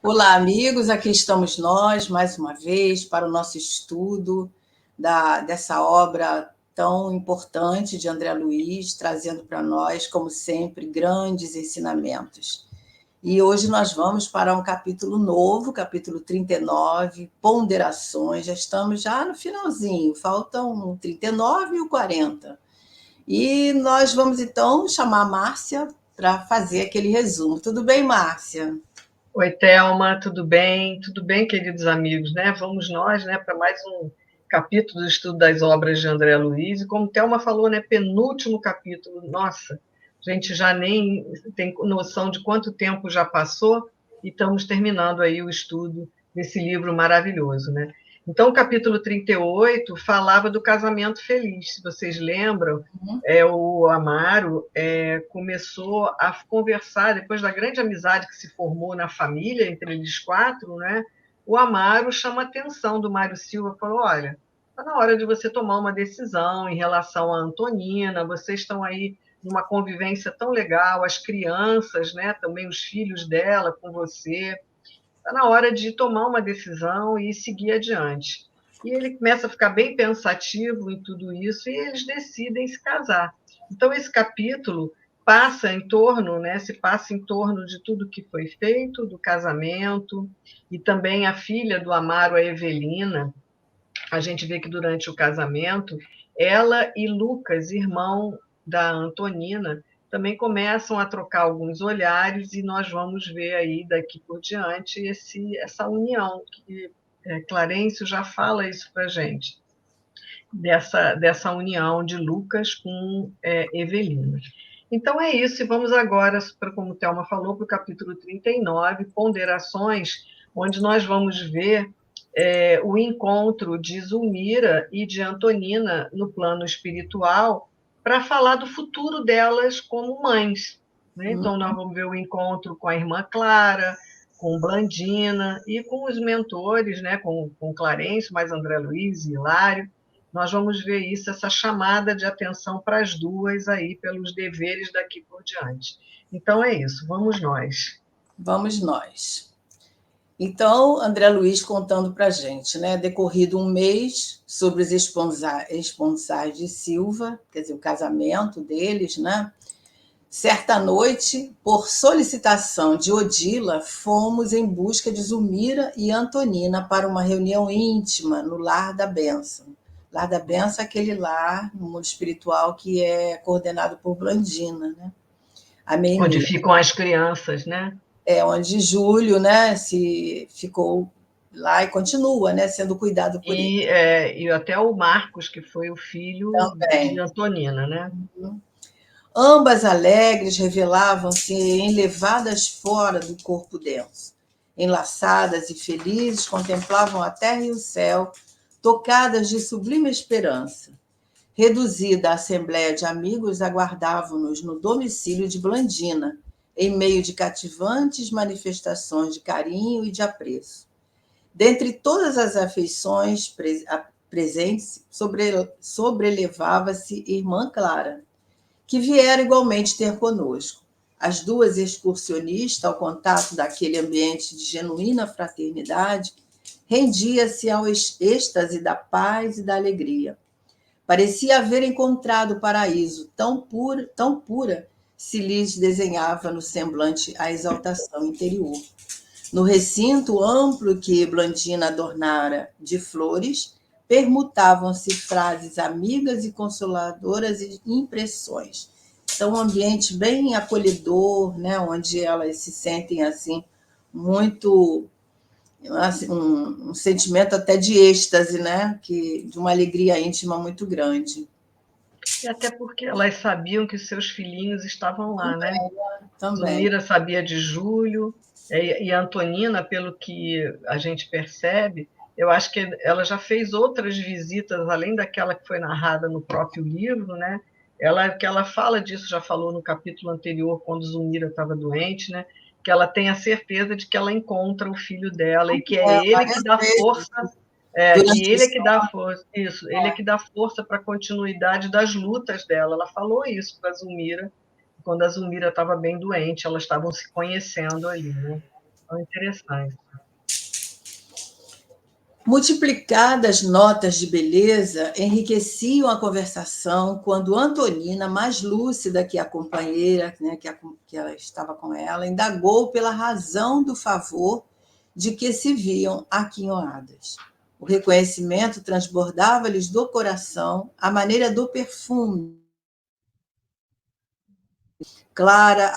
Olá, amigos. Aqui estamos nós, mais uma vez, para o nosso estudo dessa obra tão importante de André Luiz, trazendo para nós, como sempre, grandes ensinamentos. E hoje nós vamos para um capítulo novo, capítulo 39, Ponderações. Já estamos já no finalzinho, faltam o 39 e o 40. E nós vamos, então, chamar a Márcia para fazer aquele resumo. Tudo bem, Márcia? Oi, Thelma, tudo bem? Tudo bem, queridos amigos, né? Vamos nós, né, para mais um capítulo do estudo das obras de André Luiz. E como Thelma falou, né, penúltimo capítulo. Nossa, a gente já nem tem noção de quanto tempo já passou e estamos terminando aí o estudo desse livro maravilhoso, né? Então, o capítulo 38 falava do casamento feliz. Se vocês lembram, o Amaro começou a conversar, depois da grande amizade que se formou na família, entre eles quatro, né? O Amaro chama a atenção do Mário Silva, falou, olha, está na hora de você tomar uma decisão em relação à Antonina, vocês estão aí numa convivência tão legal, as crianças, né, também os filhos dela com você, está na hora de tomar uma decisão e seguir adiante. E ele começa a ficar bem pensativo em tudo isso e eles decidem se casar. Então, esse capítulo passa em torno, né, se passa em torno de tudo que foi feito, do casamento, e também a filha do Amaro, a Evelina. A gente vê que durante o casamento, ela e Lucas, irmão da Antonina, também começam a trocar alguns olhares e nós vamos ver aí daqui por diante essa união que Clarencio já fala isso para a gente, dessa união de Lucas com Evelina. Então é isso, e vamos agora, como o Thelma falou, para o capítulo 39, Ponderações, onde nós vamos ver o encontro de Zulmira e de Antonina no plano espiritual para falar do futuro delas como mães. Né? Então, nós vamos ver o encontro com a irmã Clara, com Blandina e com os mentores, né? com Clarencio, mais André Luiz e Hilário. Nós vamos ver isso, essa chamada de atenção para as duas aí, pelos deveres daqui por diante. Então é isso, vamos nós. Vamos nós. Então, André Luiz contando para a gente, né? Decorrido um mês sobre os esponsais de Silva, quer dizer, o casamento deles, né? Certa noite, por solicitação de Odila, fomos em busca de Zulmira e Antonina para uma reunião íntima no Lar da Bênção. Lar da Bênção é aquele lar no mundo espiritual que é coordenado por Blandina, né? A Onde Meimei. ficam as crianças, né? É onde Júlio, né, se ficou lá e continua, né, sendo cuidado por ele. E até o Marcos, que foi o filho de Também. Antonina, né? Ambas alegres revelavam-se enlevadas fora do corpo denso. Enlaçadas e felizes, contemplavam a terra e o céu, tocadas de sublime esperança. Reduzida a assembleia de amigos, aguardavam-nos no domicílio de Blandina, em meio de cativantes manifestações de carinho e de apreço. Dentre todas as afeições presentes, sobrelevava-se irmã Clara, que viera igualmente ter conosco. As duas excursionistas, ao contato daquele ambiente de genuína fraternidade, rendia-se ao êxtase da paz e da alegria. Parecia haver encontrado o paraíso, tão pura se lhes desenhava no semblante a exaltação interior. No recinto amplo que Blandina adornara de flores, permutavam-se frases amigas e consoladoras e impressões. Então, um ambiente bem acolhedor, né, onde elas se sentem assim muito assim, um sentimento até de êxtase, né, de uma alegria íntima muito grande. E até porque elas sabiam que seus filhinhos estavam lá, né? Também. Zulmira sabia de Júlio, e a Antonina, pelo que a gente percebe, eu acho que ela já fez outras visitas, além daquela que foi narrada no próprio livro, né? Que ela fala disso, já falou no capítulo anterior, quando Zulmira estava doente, né? Que ela tem a certeza de que ela encontra o filho dela e que é ele que Várias dá vezes, força, que durante o ele é que dá sono. força, isso, ele é que dá força para a continuidade das lutas dela. Ela falou isso para Zulmira quando a Zulmira estava bem doente, elas estavam se conhecendo ali, né? São interessantes. Multiplicadas notas de beleza enriqueciam a conversação quando Antonina, mais lúcida que a companheira, né, que ela estava com ela, indagou pela razão do favor de que se viam aquinhoadas. O reconhecimento transbordava-lhes do coração à maneira do perfume. Clara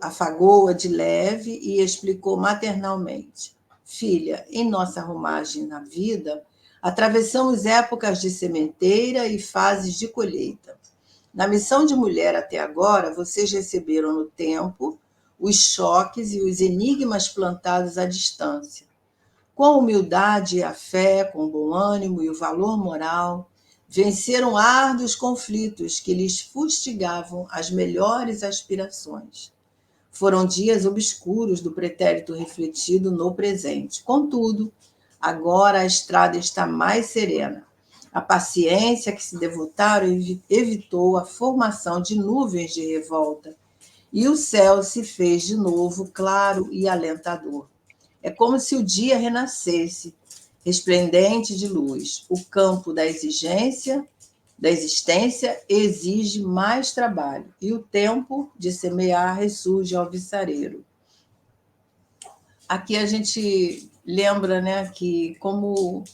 afagou-a de leve e explicou maternalmente: Filha, em nossa romagem na vida, atravessamos épocas de sementeira e fases de colheita. Na missão de mulher até agora, vocês receberam no tempo os choques e os enigmas plantados à distância. Com a humildade e a fé, com o bom ânimo e o valor moral, venceram árduos conflitos que lhes fustigavam as melhores aspirações. Foram dias obscuros do pretérito refletido no presente. Contudo, agora a estrada está mais serena. A paciência que se devotaram evitou a formação de nuvens de revolta, e o céu se fez de novo claro e alentador. É como se o dia renascesse, resplendente de luz. O campo da existência exige mais trabalho, e o tempo de semear ressurge ao viçareiro. Aqui a gente lembra, né, que como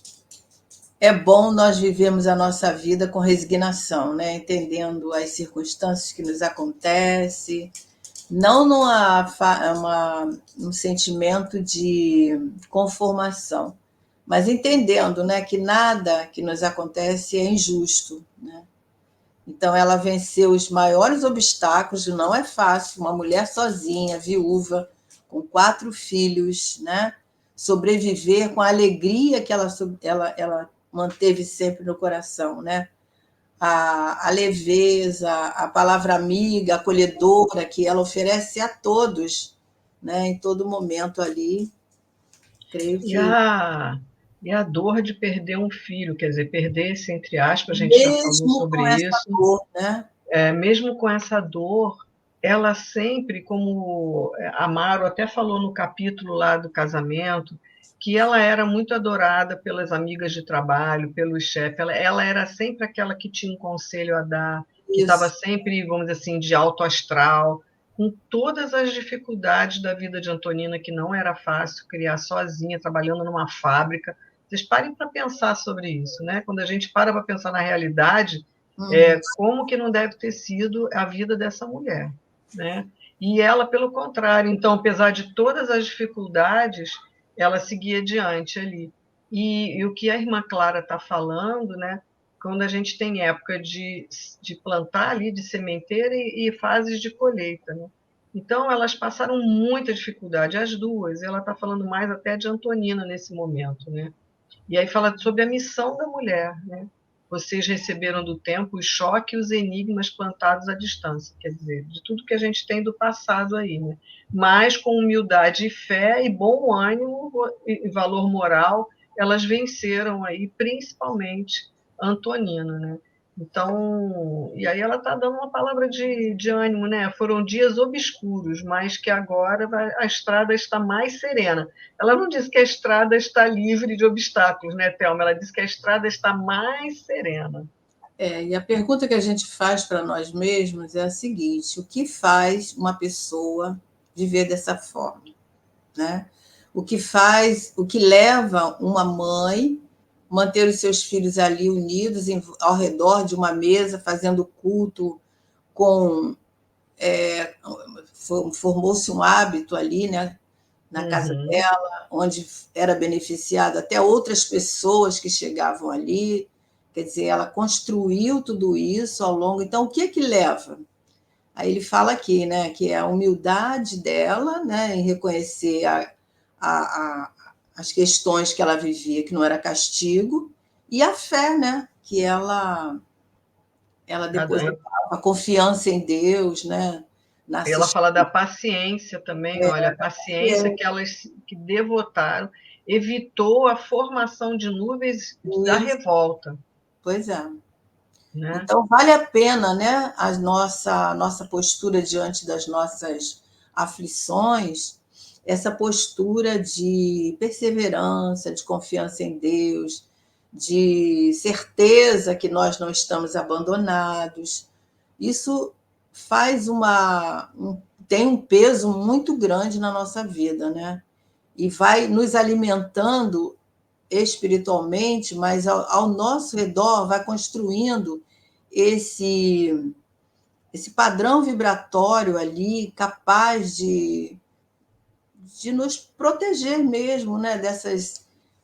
é bom nós vivemos a nossa vida com resignação, né, entendendo as circunstâncias que nos acontecem, não num sentimento de conformação, mas entendendo, né, que nada que nos acontece é injusto, né? Então, ela venceu os maiores obstáculos, não é fácil, uma mulher sozinha, viúva, com 4 filhos, né? Sobreviver com a alegria que ela manteve sempre no coração, né? A leveza, a palavra amiga, acolhedora que ela oferece a todos, né? Em todo momento ali. Creio E que a dor de perder um filho, quer dizer, perder esse, entre aspas, a gente já falou mesmo sobre com essa isso, dor, né? mesmo com essa dor, ela sempre, como a Maro até falou no capítulo lá do casamento, que ela era muito adorada pelas amigas de trabalho, pelos chefes, ela era sempre aquela que tinha um conselho a dar, que estava Isso, sempre, vamos dizer assim, de alto astral, com todas as dificuldades da vida de Antonina, que não era fácil criar sozinha, trabalhando numa fábrica. Vocês parem para pensar sobre isso, né? Quando a gente para pensar na realidade, uhum, como que não deve ter sido a vida dessa mulher, né? E ela, pelo contrário, então, apesar de todas as dificuldades, ela seguia adiante ali. E o que a irmã Clara está falando, né? Quando a gente tem época de plantar ali, de sementeira e fases de colheita, né? Então, elas passaram muita dificuldade, as duas. Ela está falando mais até de Antonina nesse momento, né? E aí fala sobre a missão da mulher, né? Vocês receberam do tempo o choque e os enigmas plantados à distância, quer dizer, de tudo que a gente tem do passado aí, né? Mas com humildade e fé e bom ânimo e valor moral, elas venceram aí, principalmente Antonina, né? Então, e aí ela está dando uma palavra de ânimo, né? Foram dias obscuros, mas que agora a estrada está mais serena. Ela não disse que a estrada está livre de obstáculos, né, Thelma? Ela disse que a estrada está mais serena. e a pergunta que a gente faz para nós mesmos é a seguinte: o que faz uma pessoa viver dessa forma, né? O que leva uma mãe manter os seus filhos ali unidos ao redor de uma mesa, fazendo culto com formou-se um hábito ali, né, na casa Uhum. dela, onde era beneficiado até outras pessoas que chegavam ali. Quer dizer, ela construiu tudo isso ao longo. Então, o que é que leva? Aí ele fala aqui, né, que é a humildade dela, né, em reconhecer a, as questões que ela vivia, que não era castigo, e a fé, né, que ela depositava, a confiança em Deus, né, na Ela fala assistência. da paciência também, olha, a paciência que elas que devotaram evitou a formação de nuvens da revolta, Pois é. né? Então, vale a pena, né, a nossa postura diante das nossas aflições, essa postura de perseverança, de confiança em Deus, de certeza que nós não estamos abandonados. Isso faz tem um peso muito grande na nossa vida, né? E vai nos alimentando espiritualmente, mas ao nosso redor vai construindo esse padrão vibratório ali capaz de nos proteger mesmo, né,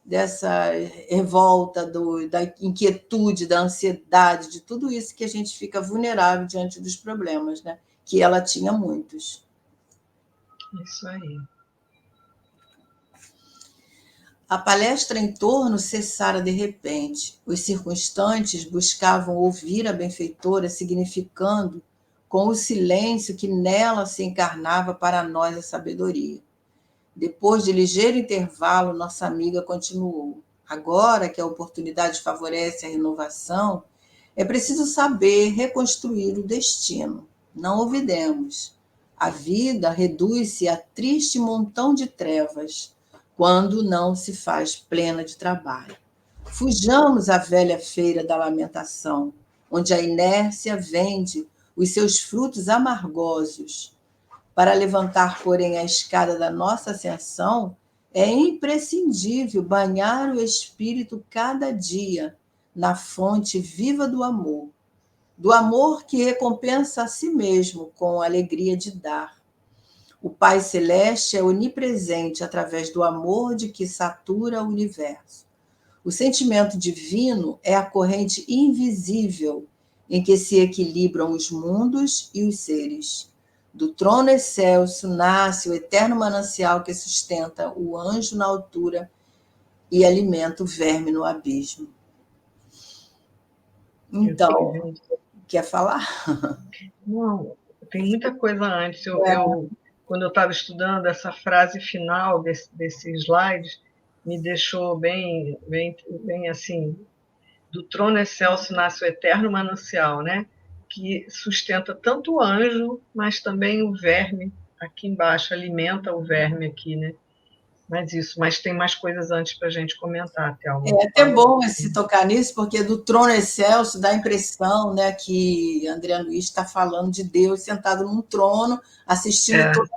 dessa revolta, da inquietude, da ansiedade, de tudo isso que a gente fica vulnerável diante dos problemas, né? Que ela tinha muitos. Isso aí. A palestra em torno cessara de repente. Os circunstantes buscavam ouvir a benfeitora, significando com o silêncio que nela se encarnava para nós a sabedoria. Depois de ligeiro intervalo, nossa amiga continuou. Agora que a oportunidade favorece a renovação, é preciso saber reconstruir o destino. Não olvidemos. A vida reduz-se a triste montão de trevas quando não se faz plena de trabalho. Fujamos à velha feira da lamentação, onde a inércia vende os seus frutos amargosos. Para levantar, porém, a escada da nossa ascensão, é imprescindível banhar o espírito cada dia na fonte viva do amor que recompensa a si mesmo com a alegria de dar. O Pai Celeste é onipresente através do amor de que satura o universo. O sentimento divino é a corrente invisível em que se equilibram os mundos e os seres. Do trono excelso nasce o eterno manancial que sustenta o anjo na altura e alimenta o verme no abismo. Então, quer falar? Não, tem muita coisa antes. Quando eu estava estudando, essa frase final desse slide me deixou bem, bem, bem assim, do trono excelso nasce o eterno manancial, né? Que sustenta tanto o anjo, mas também o verme aqui embaixo, alimenta o verme aqui, né? Mas tem mais coisas antes para a gente comentar, Thelma. É até bom se tocar nisso, porque do trono excelso dá a impressão, né, que André Luiz está falando de Deus sentado num trono, assistindo toda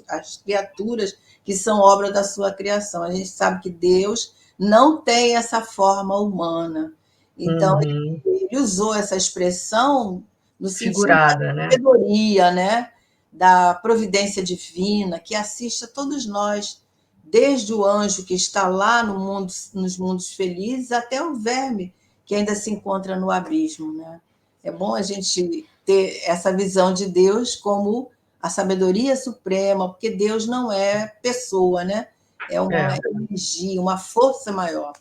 as criaturas que são obra da sua criação. A gente sabe que Deus não tem essa forma humana. Então, ele usou essa expressão no sentido figurada, da sabedoria, né? Da providência divina, que assiste a todos nós, desde o anjo que está lá no mundo, nos mundos felizes, até o verme que ainda se encontra no abismo, né? É bom a gente ter essa visão de Deus como a sabedoria suprema, porque Deus não é pessoa, né? É uma energia, uma força maior.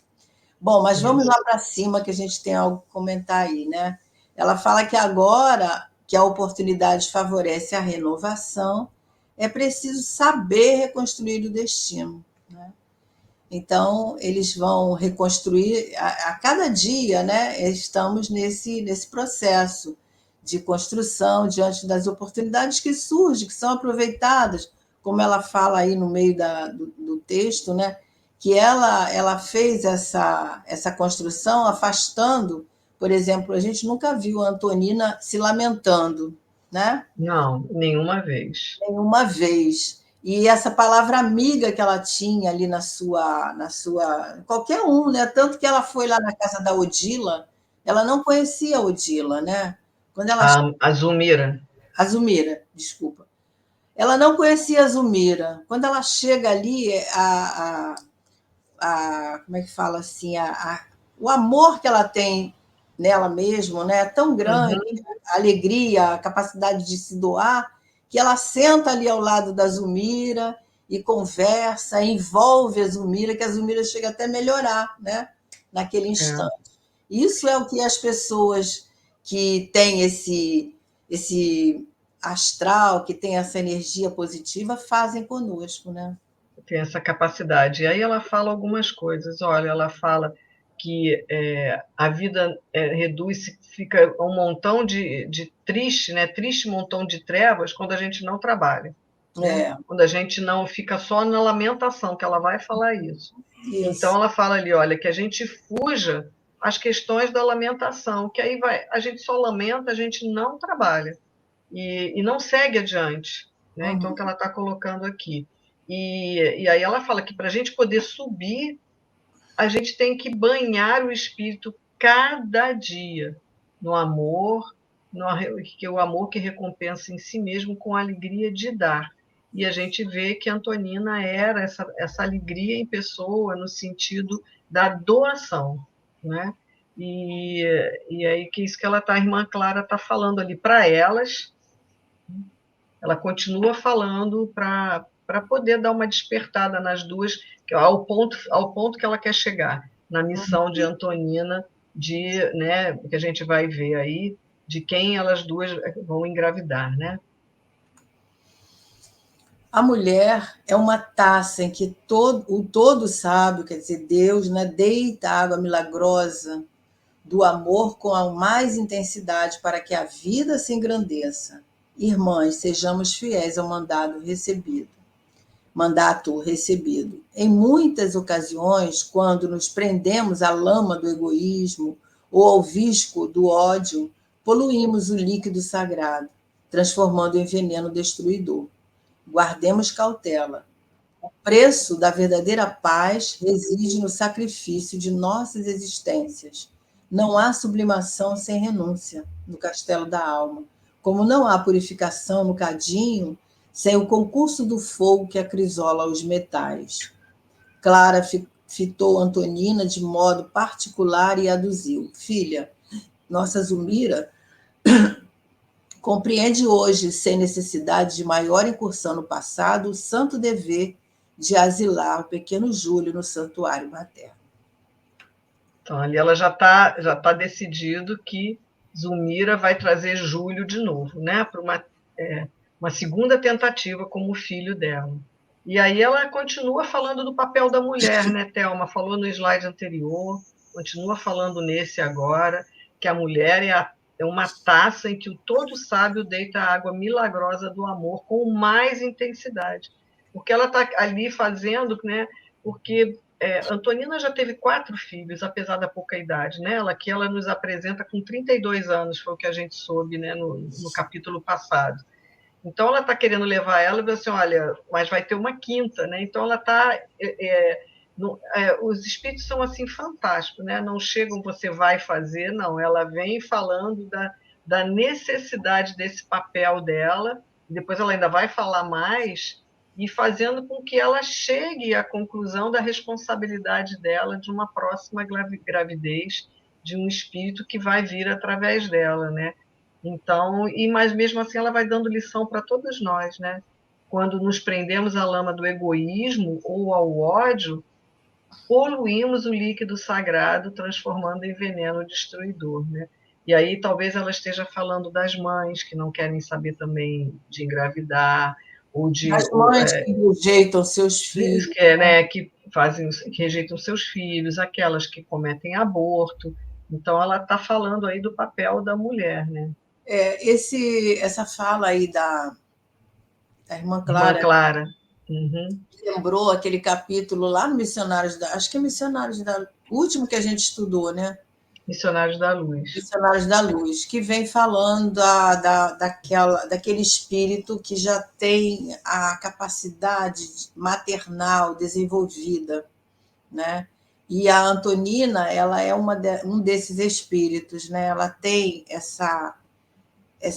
Bom, mas vamos lá para cima, que a gente tem algo a comentar aí, né? Ela fala que agora que a oportunidade favorece a renovação, é preciso saber reconstruir o destino, né? Então, eles vão reconstruir a cada dia, né? Estamos nesse processo de construção diante das oportunidades que surgem, que são aproveitadas, como ela fala aí no meio do texto, né? Que ela fez essa construção afastando, por exemplo, a gente nunca viu a Antonina se lamentando, né? Não, nenhuma vez. Nenhuma vez. E essa palavra amiga que ela tinha ali na sua qualquer um, né? Tanto que ela foi lá na casa da Odila, ela não conhecia a Odila, né? Quando ela a Zulmira. A Zulmira, desculpa. Ela não conhecia a Zulmira. Quando ela chega ali, como é que fala assim, o amor que ela tem nela mesma, né, é tão grande, a alegria, a capacidade de se doar, que ela senta ali ao lado da Zulmira e conversa, envolve a Zulmira, que a Zulmira chega até a melhorar, né, naquele instante. Isso é o que as pessoas que têm esse astral, que têm essa energia positiva, fazem conosco, né? Tem essa capacidade. E aí ela fala algumas coisas. Olha, ela fala que a vida reduz, fica um montão de triste, né? Triste montão de trevas quando a gente não trabalha. né? Quando a gente não fica só na lamentação, que ela vai falar isso. Então, ela fala ali, olha, que a gente fuja às questões da lamentação, que aí a gente só lamenta, a gente não trabalha e não segue adiante, né? Então, o que ela está colocando aqui. E aí ela fala que para a gente poder subir, a gente tem que banhar o espírito cada dia no amor, que o amor que recompensa em si mesmo com a alegria de dar. E a gente vê que Antonina era essa alegria em pessoa, no sentido da doação, né? E aí que isso que a irmã Clara está falando ali para elas, ela continua falando para poder dar uma despertada nas duas, ao ponto que ela quer chegar, na missão de Antonina, né, que a gente vai ver aí, de quem elas duas vão engravidar, né? A mulher é uma taça em que o todo sábio, quer dizer, Deus, né, deita a água milagrosa do amor com a mais intensidade para que a vida se engrandeça. Irmãs, sejamos fiéis ao mandato recebido. Em muitas ocasiões, quando nos prendemos à lama do egoísmo ou ao visco do ódio, poluímos o líquido sagrado, transformando em veneno destruidor. Guardemos cautela. O preço da verdadeira paz reside no sacrifício de nossas existências. Não há sublimação sem renúncia no castelo da alma, como não há purificação no cadinho sem o concurso do fogo que acrisola os metais. Clara fitou Antonina de modo particular e aduziu: Filha, nossa Zulmira compreende hoje, sem necessidade de maior incursão no passado, o santo dever de asilar o pequeno Júlio no santuário materno. Então, ali ela já tá decidido que Zulmira vai trazer Júlio de novo, né, para uma segunda tentativa como filho dela. E aí ela continua falando do papel da mulher, né, Thelma? Falou no slide anterior, continua falando nesse agora, que a mulher é uma taça em que o todo sábio deita a água milagrosa do amor com mais intensidade. Porque ela está ali fazendo, né? Porque Antonina já teve 4 filhos, apesar da pouca idade, né? Ela nos apresenta com 32 anos, foi o que a gente soube, né, no capítulo passado. Então, ela está querendo levar ela e dizer assim, olha, mas vai ter uma quinta, né? Então, ela está... os espíritos são, assim, fantásticos, né? Não chegam, você vai fazer, não. Ela vem falando da necessidade desse papel dela, depois ela ainda vai falar mais, e fazendo com que ela chegue à conclusão da responsabilidade dela de uma próxima gravidez de um espírito que vai vir através dela, né? Então, mas mesmo assim ela vai dando lição para todos nós, né? Quando nos prendemos à lama do egoísmo ou ao ódio, poluímos o líquido sagrado, transformando em veneno destruidor, né? E aí talvez ela esteja falando das mães que não querem saber também de engravidar, ou de... As mães que rejeitam seus filhos. Que rejeitam seus filhos, aquelas que cometem aborto. Então, ela está falando aí do papel da mulher, né? Essa fala aí da irmã Clara. Irmã Clara. Uhum. Lembrou aquele capítulo lá no Missionários acho que é Missionários o último que a gente estudou, né? Missionários da Luz. Missionários da Luz, que vem falando daquele espírito que já tem a capacidade maternal desenvolvida, né? E a Antonina, ela é um desses espíritos, né? Ela tem essa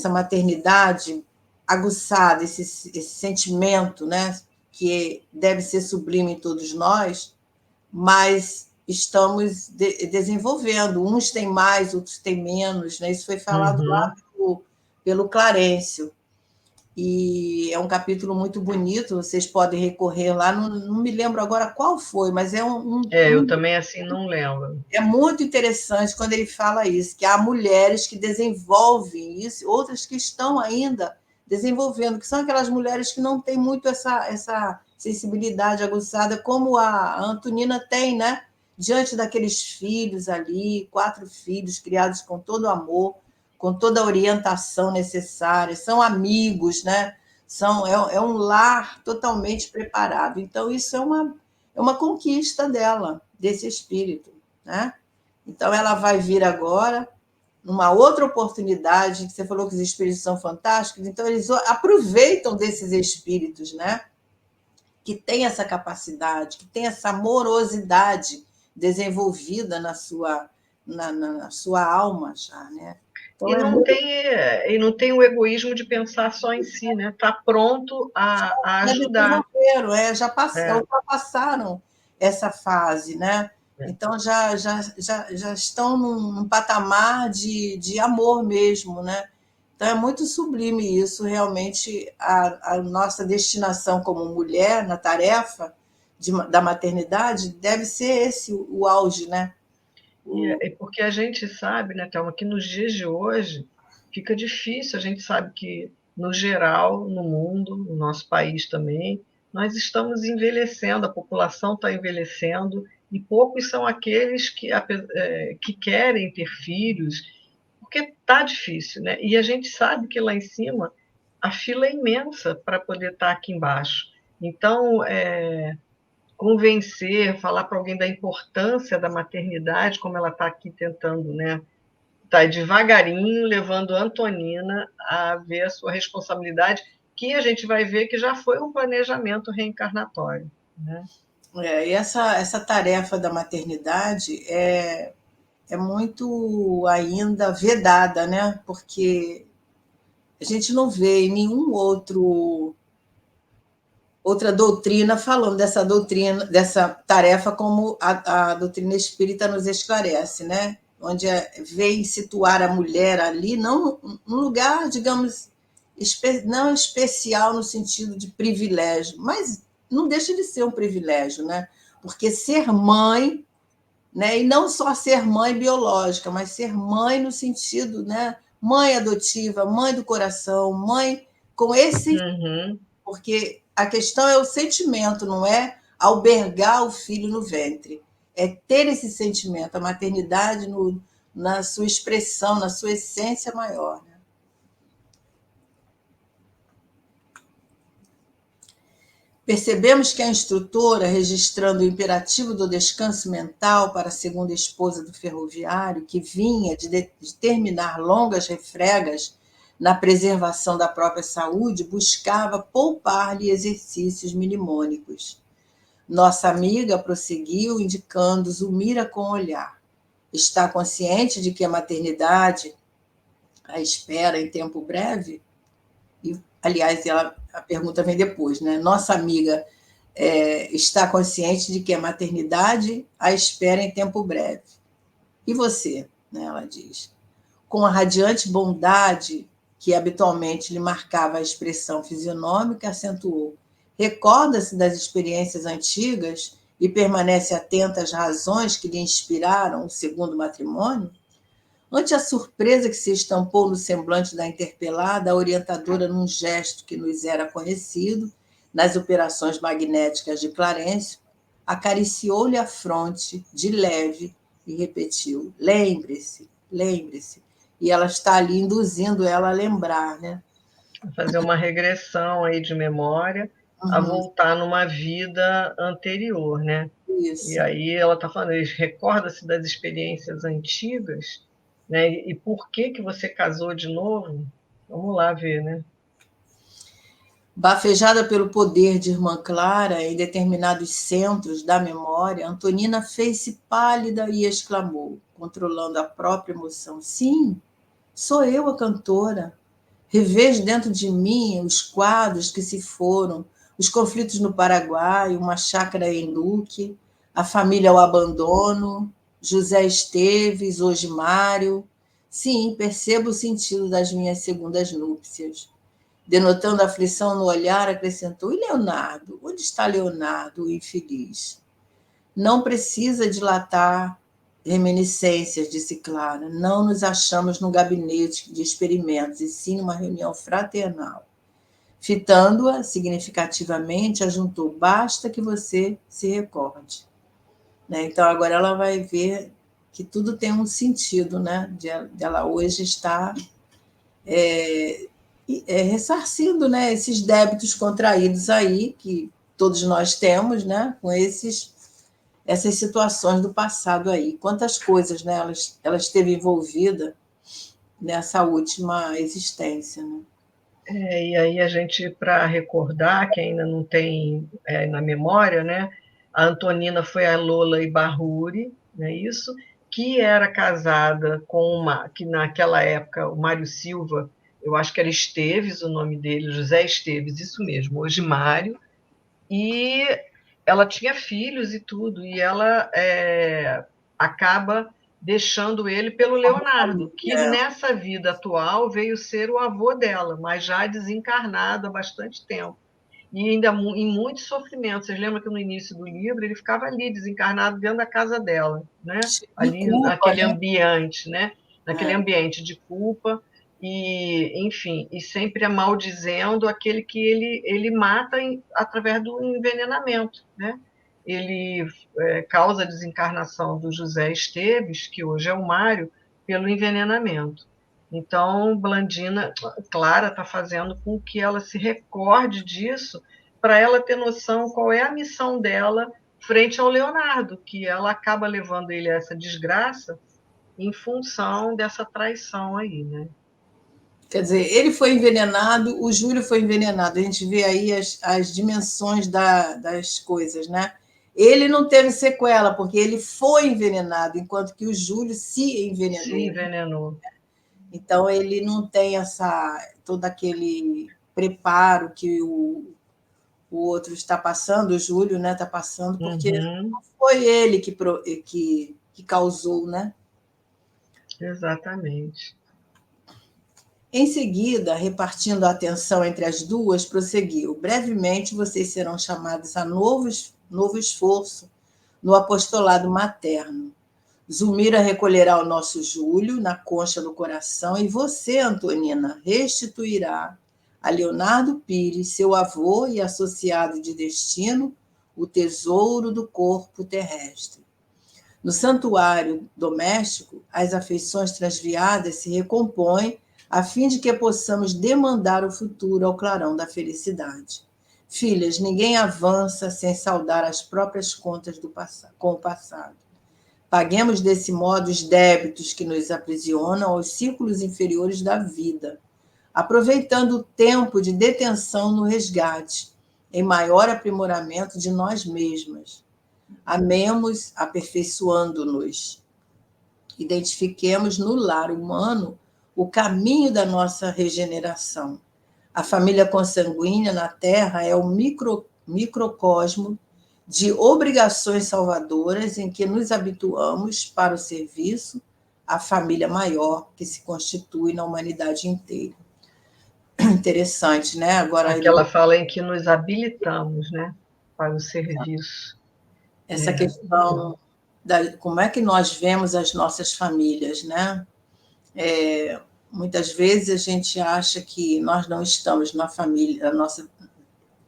maternidade aguçada, esse sentimento, né? Que deve ser sublime em todos nós, mas estamos desenvolvendo. Uns têm mais, outros têm menos, né? Isso foi falado lá pelo Clarencio. E é um capítulo muito bonito, vocês podem recorrer lá, não me lembro agora qual foi, mas eu também assim não lembro. É muito interessante quando ele fala isso, que há mulheres que desenvolvem isso, outras que estão ainda desenvolvendo, que são aquelas mulheres que não têm muito essa sensibilidade aguçada, como a Antonina tem, né? Diante daqueles filhos ali, 4 filhos criados com todo amor, com toda a orientação necessária, são amigos, né? É um lar totalmente preparado. Então, isso é uma conquista dela, desse espírito, né? Então, ela vai vir agora, numa outra oportunidade, que você falou que os espíritos são fantásticos, então eles aproveitam desses espíritos, né? Que tem essa capacidade, que tem essa amorosidade desenvolvida na sua alma já, né? Então é muito E não tem o egoísmo de pensar só em si, né? Está pronto a já ajudar. desenvolveram, É, ultrapassaram essa fase, né? Então já estão num patamar de amor mesmo, né? Então é muito sublime isso, realmente a nossa destinação como mulher na tarefa da maternidade deve ser esse o auge, né? e porque a gente sabe, né, Thelma, que nos dias de hoje fica difícil, a gente sabe que, no geral, no mundo, no nosso país também, nós estamos envelhecendo, a população está envelhecendo, e poucos são aqueles que querem ter filhos, porque está difícil, né? E a gente sabe que lá em cima a fila é imensa para poder estar aqui embaixo. Então, convencer, falar para alguém da importância da maternidade, como ela está aqui tentando, né? Está devagarinho levando a Antonina a ver a sua responsabilidade, que a gente vai ver que já foi um planejamento reencarnatório, né? E essa tarefa da maternidade é muito ainda vedada, né? Porque a gente não vê em nenhum outra doutrina falando dessa doutrina, dessa tarefa como a doutrina espírita nos esclarece, né? Onde vem situar a mulher ali, não um lugar, digamos, não especial no sentido de privilégio, mas não deixa de ser um privilégio, né? Porque ser mãe, né? E não só ser mãe biológica, mas ser mãe no sentido, né? Mãe adotiva, mãe do coração, mãe com esse, Uhum. porque a questão é o sentimento, não é albergar o filho no ventre, é ter esse sentimento, a maternidade na sua expressão, na sua essência maior. Né? Percebemos que a instrutora, registrando o imperativo do descanso mental para a segunda esposa do ferroviário, que vinha de terminar longas refregas na preservação da própria saúde, buscava poupar-lhe exercícios mnemônicos. Nossa amiga prosseguiu, indicando Zulmira com o olhar. Está consciente de que a maternidade a espera em tempo breve? E, aliás, a pergunta vem depois, né? Nossa amiga está consciente de que a maternidade a espera em tempo breve. E você? Né, ela diz. Com a radiante bondade que habitualmente lhe marcava a expressão fisionômica, acentuou. Recorda-se das experiências antigas e permanece atenta às razões que lhe inspiraram o segundo matrimônio? Ante a surpresa que se estampou no semblante da interpelada, a orientadora, num gesto que nos era conhecido, nas operações magnéticas de Clarencio, acariciou-lhe a fronte de leve e repetiu: lembre-se, lembre-se. E ela está ali induzindo ela a lembrar, né? Fazer uma regressão aí de memória, a Uhum, voltar numa vida anterior, né? E isso. aí ela está falando, recorda-se das experiências antigas, né? E por que que você casou de novo? Vamos lá ver, né? Bafejada pelo poder de irmã Clara em determinados centros da memória, Antonina fez-se pálida e exclamou, controlando a própria emoção: sim, sou eu a cantora. Revejo dentro de mim os quadros que se foram, os conflitos no Paraguai, uma chácara em Luque, a família ao abandono, José Esteves, hoje Mário. Sim, percebo o sentido das minhas segundas núpcias. Denotando aflição no olhar, acrescentou: e Leonardo? Onde está Leonardo, o infeliz? Não precisa dilatar reminiscências, disse Clara. Não nos achamos no gabinete de experimentos, e sim numa reunião fraternal. Fitando-a significativamente, ajuntou: basta que você se recorde. Né? Então, agora ela vai ver que tudo tem um sentido, né? De ela hoje estar ressarcindo, né, esses débitos contraídos aí, que todos nós temos, né, com essas situações do passado aí. Quantas coisas, né, ela esteve envolvida nessa última existência, né? E aí a gente, para recordar, que ainda não tem na memória, né? A Antonina foi a Lola Ibarruri, não é isso? Que era casada com que naquela época o Mário Silva, eu acho que era Esteves o nome dele, José Esteves, isso mesmo, hoje Mário, e ela tinha filhos e tudo, e ela acaba deixando ele pelo Leonardo, que É, nessa vida atual veio ser o avô dela, mas já desencarnado há bastante tempo. E ainda em muitos sofrimentos. Vocês lembram que no início do livro ele ficava ali, desencarnado, dentro da casa dela, né? de Ali culpa, naquele né? ambiente, né? Naquele É, ambiente de culpa e, enfim, e sempre maldizendo aquele que ele mata através do envenenamento, né? Ele causa a desencarnação do José Esteves, que hoje é o Mário, pelo envenenamento. Então, Blandina, Clara está fazendo com que ela se recorde disso, para ela ter noção qual é a missão dela frente ao Leonardo, que ela acaba levando ele a essa desgraça em função dessa traição aí, né? quer dizer, ele foi envenenado, o Júlio foi envenenado. A gente vê aí as dimensões das coisas, né? Ele não teve sequela, porque ele foi envenenado, enquanto que o Júlio se Se envenenou. envenenou. Então, ele não tem todo aquele preparo que o outro está passando, o Júlio, né, está passando, porque Uhum, não foi ele que causou, né? exatamente. Em seguida, repartindo a atenção entre as duas, prosseguiu: brevemente vocês serão chamados a novo esforço no apostolado materno. Zulmira recolherá o nosso Júlio na concha do coração e você, Antonina, restituirá a Leonardo Pires, seu avô e associado de destino, o tesouro do corpo terrestre. No santuário doméstico, as afeições transviadas se recompõem a fim de que possamos demandar o futuro ao clarão da felicidade. Filhas, ninguém avança sem saldar as próprias contas com o passado. Paguemos desse modo os débitos que nos aprisionam aos círculos inferiores da vida, aproveitando o tempo de detenção no resgate, em maior aprimoramento de nós mesmas. Amemos aperfeiçoando-nos. Identifiquemos no lar humano o caminho da nossa regeneração. A família consanguínea na Terra é o microcosmo de obrigações salvadoras em que nos habituamos para o serviço à família maior que se constitui na humanidade inteira. Interessante, né? Agora ele Aquela fala em que nos habilitamos, né, para o serviço. essa questão como é que nós vemos as nossas famílias, né? Muitas vezes a gente acha que nós não estamos na família, na nossa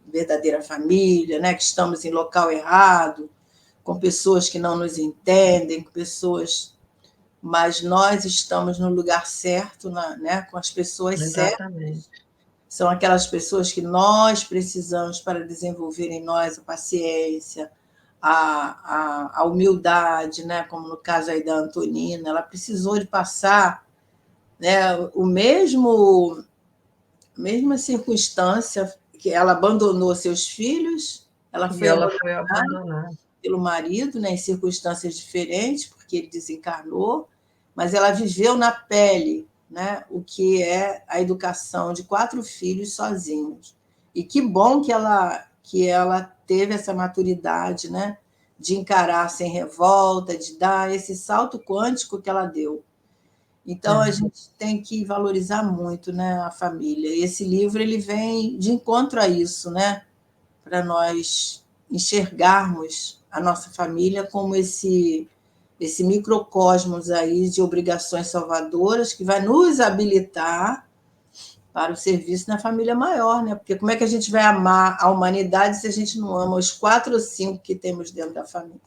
verdadeira família, né? Que estamos em local errado, com pessoas que não nos entendem, com pessoas, mas nós estamos no lugar certo, né? Com as pessoas certas. Exatamente. São aquelas pessoas que nós precisamos para desenvolver em nós a paciência, a humildade, né? Como no caso aí da Antonina, ela precisou de passar, né, mesma circunstância que ela abandonou seus filhos, ela E foi ela abandonada foi abandonada. pelo marido, né, em circunstâncias diferentes, porque ele desencarnou, mas ela viveu na pele, né, o que é a educação de 4 filhos sozinhos. E que bom que ela teve essa maturidade, né, de encarar sem revolta, de dar esse salto quântico que ela deu. Então, a gente tem que valorizar muito, né, a família. E esse livro ele vem de encontro a isso, né, para nós enxergarmos a nossa família como esse microcosmos aí de obrigações salvadoras que vai nos habilitar para o serviço na família maior, né? Porque como é que a gente vai amar a humanidade se a gente não ama os 4 ou 5 que temos dentro da família?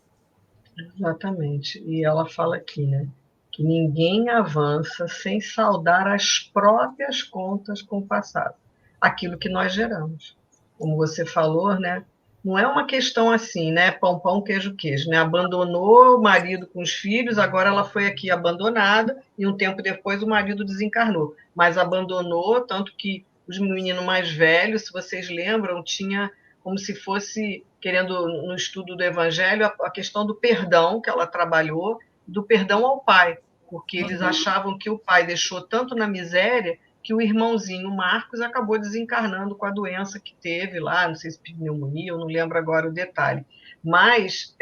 Exatamente. E ela fala aqui, né? que ninguém avança sem saldar as próprias contas com o passado, aquilo que nós geramos. Como você falou, né? Não é uma questão assim, né? Pão, pão, queijo, queijo, né? Abandonou o marido com os filhos, agora ela foi aqui abandonada e um tempo depois o marido desencarnou. Mas abandonou, tanto que os meninos mais velhos, se vocês lembram, tinha como se fosse, querendo, no estudo do Evangelho, a questão do perdão que ela trabalhou, do perdão ao pai, porque eles achavam que o pai deixou tanto na miséria que o irmãozinho Marcos acabou desencarnando com a doença que teve lá, não sei se pneumonia, eu não lembro agora o detalhe. Mas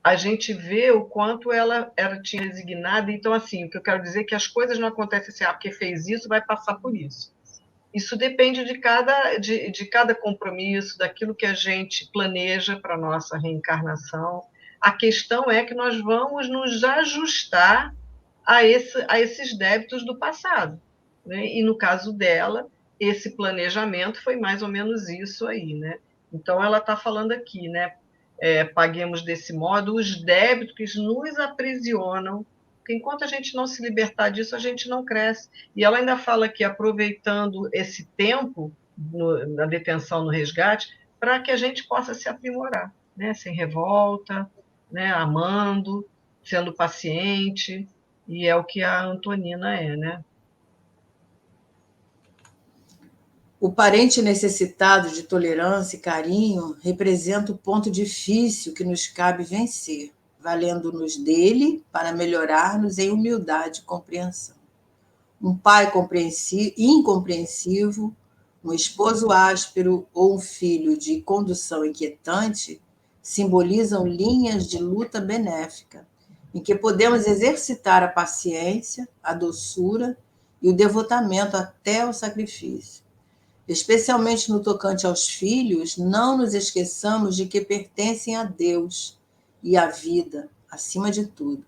a gente vê o quanto ela tinha resignada. Então, assim, o que eu quero dizer é que as coisas não acontecem assim, porque fez isso, vai passar por isso. Isso depende de cada compromisso, daquilo que a gente planeja para a nossa reencarnação. A questão é que nós vamos nos ajustar a esses débitos do passado. Né? E no caso dela, esse planejamento foi mais ou menos isso aí. Né? Então, ela está falando aqui, né? Paguemos desse modo os débitos que nos aprisionam, porque enquanto a gente não se libertar disso, a gente não cresce. E ela ainda fala que aproveitando esse tempo na detenção, no resgate, para que a gente possa se aprimorar, né? Sem revolta, né? Amando, sendo paciente, e é o que a Antonina é, né? O parente necessitado de tolerância e carinho representa o ponto difícil que nos cabe vencer, valendo-nos dele para melhorar-nos em humildade e compreensão. Um pai incompreensivo, um esposo áspero ou um filho de condução inquietante simbolizam linhas de luta benéfica, em que podemos exercitar a paciência, a doçura e o devotamento até o sacrifício. Especialmente no tocante aos filhos, não nos esqueçamos de que pertencem a Deus e à vida, acima de tudo.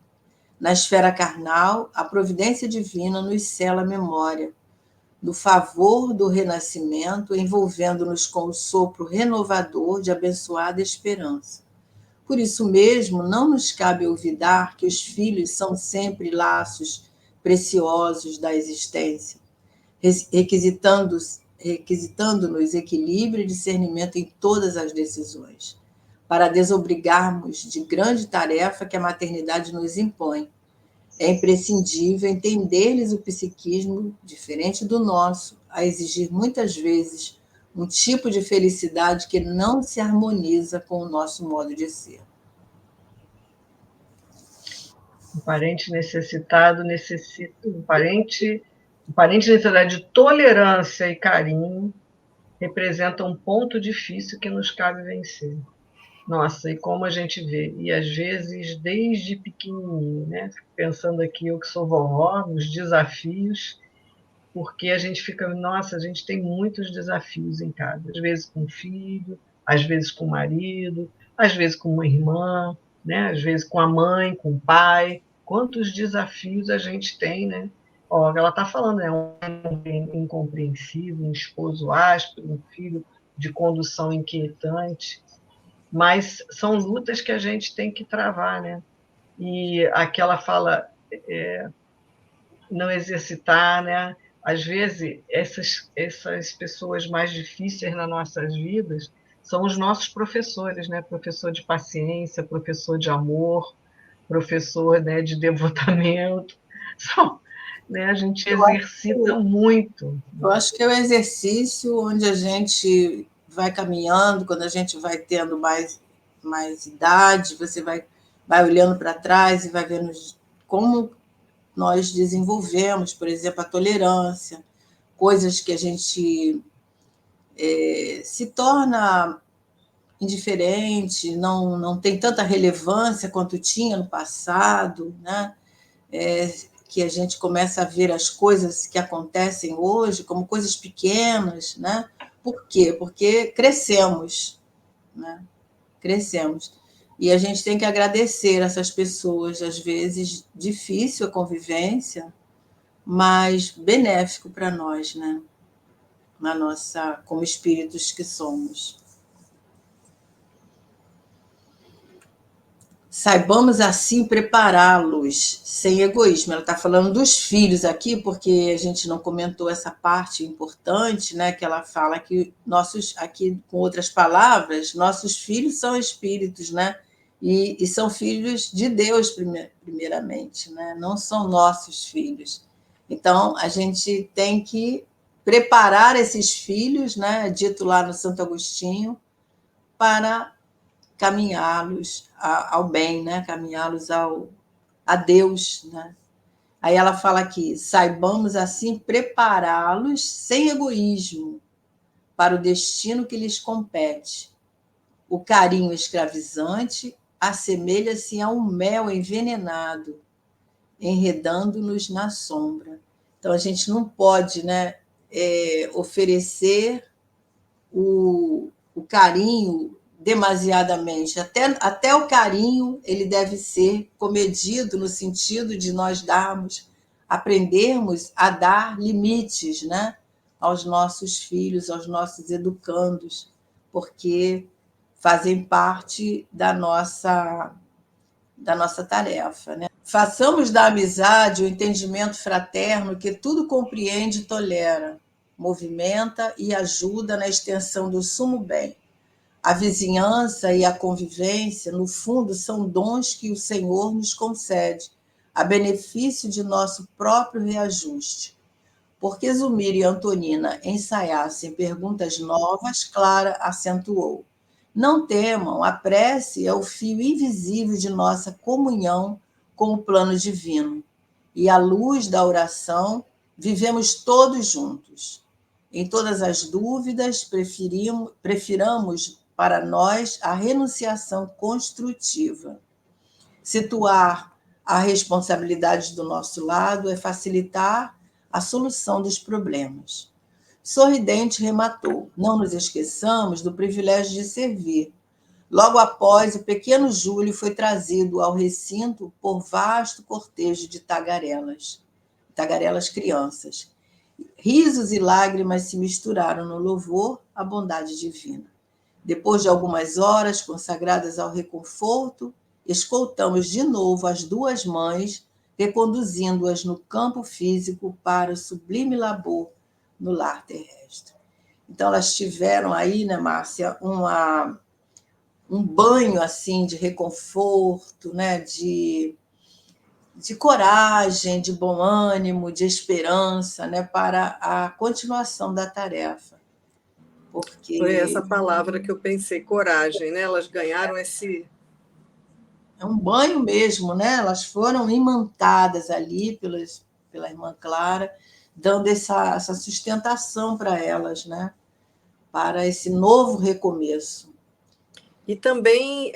Na esfera carnal, a providência divina nos sela a memória do favor do renascimento, envolvendo-nos com o sopro renovador de abençoada esperança. Por isso mesmo, não nos cabe olvidar que os filhos são sempre laços preciosos da existência, requisitando-nos equilíbrio e discernimento em todas as decisões, para desobrigarmos de grande tarefa que a maternidade nos impõe. É imprescindível entender-lhes o psiquismo diferente do nosso, a exigir muitas vezes um tipo de felicidade que não se harmoniza com o nosso modo de ser. Um parente necessitado necessita um parente necessitado de tolerância e carinho representa um ponto difícil que nos cabe vencer. Nossa, e como a gente vê, e às vezes desde pequenininho, né? Pensando aqui, eu que sou vovó, nos desafios, porque a gente fica, nossa, a gente tem muitos desafios em casa, às vezes com o filho, às vezes com o marido, às vezes com uma irmã, né? Às vezes com a mãe, com o pai. Quantos desafios a gente tem, né? Ó, ela está falando, né? Um incompreensível, um esposo áspero, um filho de condução inquietante, mas são lutas que a gente tem que travar, né? E aquela fala, não exercitar, né? Às vezes, essas pessoas mais difíceis nas nossas vidas são os nossos professores, né? Professor de paciência, professor de amor, professor, né, de devotamento. São, né? A gente exercita muito. Eu acho que é o exercício onde a gente vai caminhando, quando a gente vai tendo mais idade, você vai olhando para trás e vai vendo como nós desenvolvemos, por exemplo, a tolerância, coisas que a gente se torna indiferente, não tem tanta relevância quanto tinha no passado, né? Que a gente começa a ver as coisas que acontecem hoje como coisas pequenas, né? Por quê? Porque crescemos, né? Crescemos. E a gente tem que agradecer essas pessoas, às vezes difícil a convivência, mas benéfico para nós, né? Na nossa, como espíritos que somos. saibamos assim prepará-los sem egoísmo. Ela está falando dos filhos aqui, porque a gente não comentou essa parte importante, né? Que ela fala que nossos, aqui com outras palavras, nossos filhos são espíritos, né? E são filhos de Deus primeiramente, né? Não são nossos filhos. Então a gente tem que preparar esses filhos, né? Dito lá no Santo Agostinho, para caminhá-los ao bem, né? Caminhá-los a Deus. Né? Aí ela fala aqui: saibamos assim prepará-los sem egoísmo para o destino que lhes compete. O carinho escravizante assemelha-se a um mel envenenado, enredando-nos na sombra. Então a gente não pode, né, oferecer o carinho demasiadamente. Até o carinho ele deve ser comedido no sentido de nós aprendermos a dar limites, né, aos nossos filhos, aos nossos educandos, porque fazem parte da nossa tarefa. Né? Façamos da amizade o entendimento fraterno que tudo compreende e tolera, movimenta e ajuda na extensão do sumo bem. A vizinhança e a convivência, no fundo, são dons que o Senhor nos concede, a benefício de nosso próprio reajuste. Porque Zumir e Antonina ensaiassem perguntas novas, Clara acentuou. Não temam, a prece é o fio invisível de nossa comunhão com o plano divino. E à luz da oração, vivemos todos juntos. Em todas as dúvidas, prefiramos para nós a renunciação construtiva. Situar a responsabilidade do nosso lado é facilitar a solução dos problemas. Sorridente rematou: não nos esqueçamos do privilégio de servir. Logo após, o pequeno Júlio foi trazido ao recinto por vasto cortejo de tagarelas crianças. Risos e lágrimas se misturaram no louvor à bondade divina. Depois de algumas horas consagradas ao reconforto, escoltamos de novo as duas mães, reconduzindo-as no campo físico para o sublime labor no lar terrestre. Então, elas tiveram aí, né, Márcia, um banho assim de reconforto, né, de coragem, de bom ânimo, de esperança, né, para a continuação da tarefa. Porque foi essa palavra que eu pensei, coragem, né? Elas ganharam esse... É um banho mesmo, né? Elas foram imantadas ali pela irmã Clara, dando essa sustentação para elas, né? Para esse novo recomeço. E também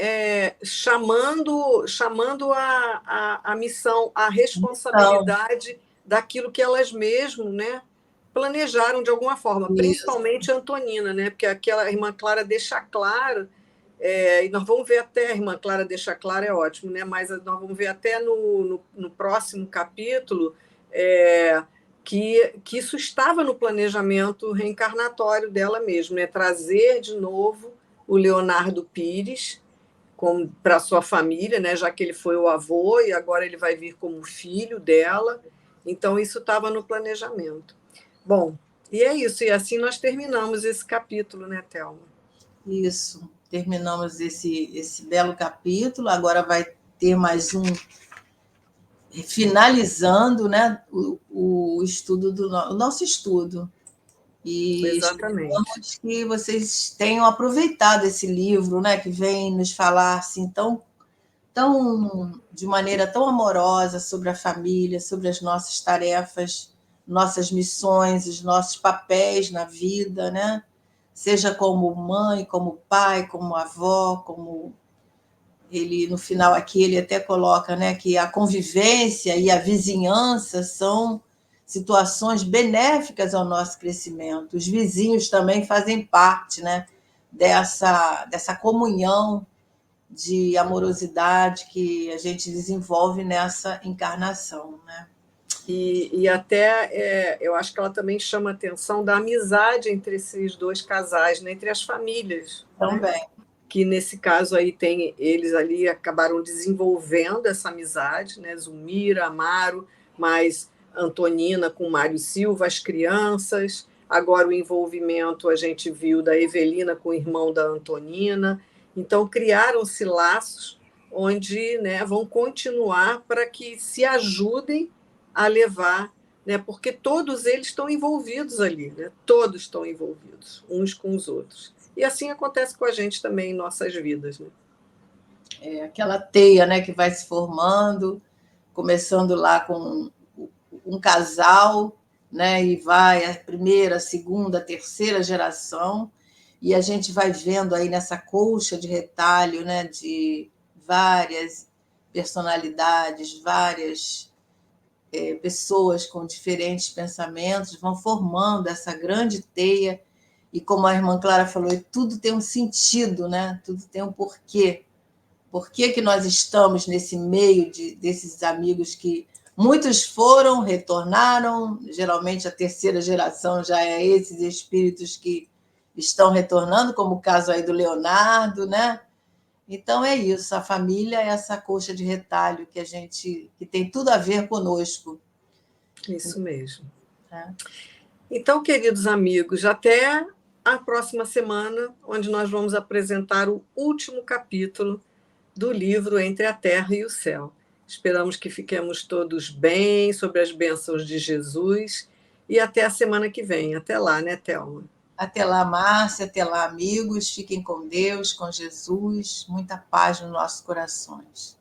chamando a missão, a responsabilidade daquilo que elas mesmas, né, planejaram de alguma forma, Isso. Principalmente a Antonina, né, porque aquela irmã Clara deixa claro, e nós vamos ver até, a irmã Clara deixa claro, é ótimo, né, mas nós vamos ver até no próximo capítulo que isso estava no planejamento reencarnatório dela mesma, né, trazer de novo o Leonardo Pires para sua família, né, já que ele foi o avô e agora ele vai vir como filho dela. Então, isso estava no planejamento. Bom, e é isso. E assim nós terminamos esse capítulo, né, Thelma? Isso. Terminamos esse belo capítulo. Agora vai ter mais um, finalizando, né, o estudo o nosso estudo. E exatamente, esperamos que vocês tenham aproveitado esse livro, né, que vem nos falar assim de maneira tão amorosa sobre a família, sobre as nossas tarefas, nossas missões, os nossos papéis na vida, né? Seja como mãe, como pai, como avó, como ele no final aqui ele até coloca, né, que a convivência e a vizinhança são situações benéficas ao nosso crescimento. Os vizinhos também fazem parte, né, dessa comunhão de amorosidade que a gente desenvolve nessa encarnação, né? E até eu acho que ela também chama a atenção da amizade entre esses dois casais, né, entre as famílias. Também. Né? que nesse caso aí eles ali acabaram desenvolvendo essa amizade, né? Zulmira, Amaro, mais Antonina com Mário Silva, as crianças. Agora o envolvimento a gente viu da Evelina com o irmão da Antonina. Então criaram-se laços onde, né, vão continuar para que se ajudem a levar, né, porque todos eles estão envolvidos ali, né, todos estão envolvidos, uns com os outros. E assim acontece com a gente também em nossas vidas. Né? É aquela teia, né, que vai se formando, começando lá com um casal, né, e vai a primeira, a segunda, a terceira geração, e a gente vai vendo aí nessa colcha de retalho, né, de várias personalidades, várias pessoas com diferentes pensamentos, vão formando essa grande teia, e como a irmã Clara falou, tudo tem um sentido, né? Tudo tem um porquê. Por que nós estamos nesse meio desses amigos que muitos foram, retornaram, geralmente a terceira geração já é esses espíritos que estão retornando, como o caso aí do Leonardo, né? Então é isso, a família é essa coxa de retalho que tem tudo a ver conosco. Isso mesmo. É. Então, queridos amigos, até a próxima semana, onde nós vamos apresentar o último capítulo do livro Entre a Terra e o Céu. Esperamos que fiquemos todos bem, sob as bênçãos de Jesus, e até a semana que vem. Até lá, né, Thelma? Até lá, Márcia, até lá, amigos. Fiquem com Deus, com Jesus. Muita paz nos nossos corações.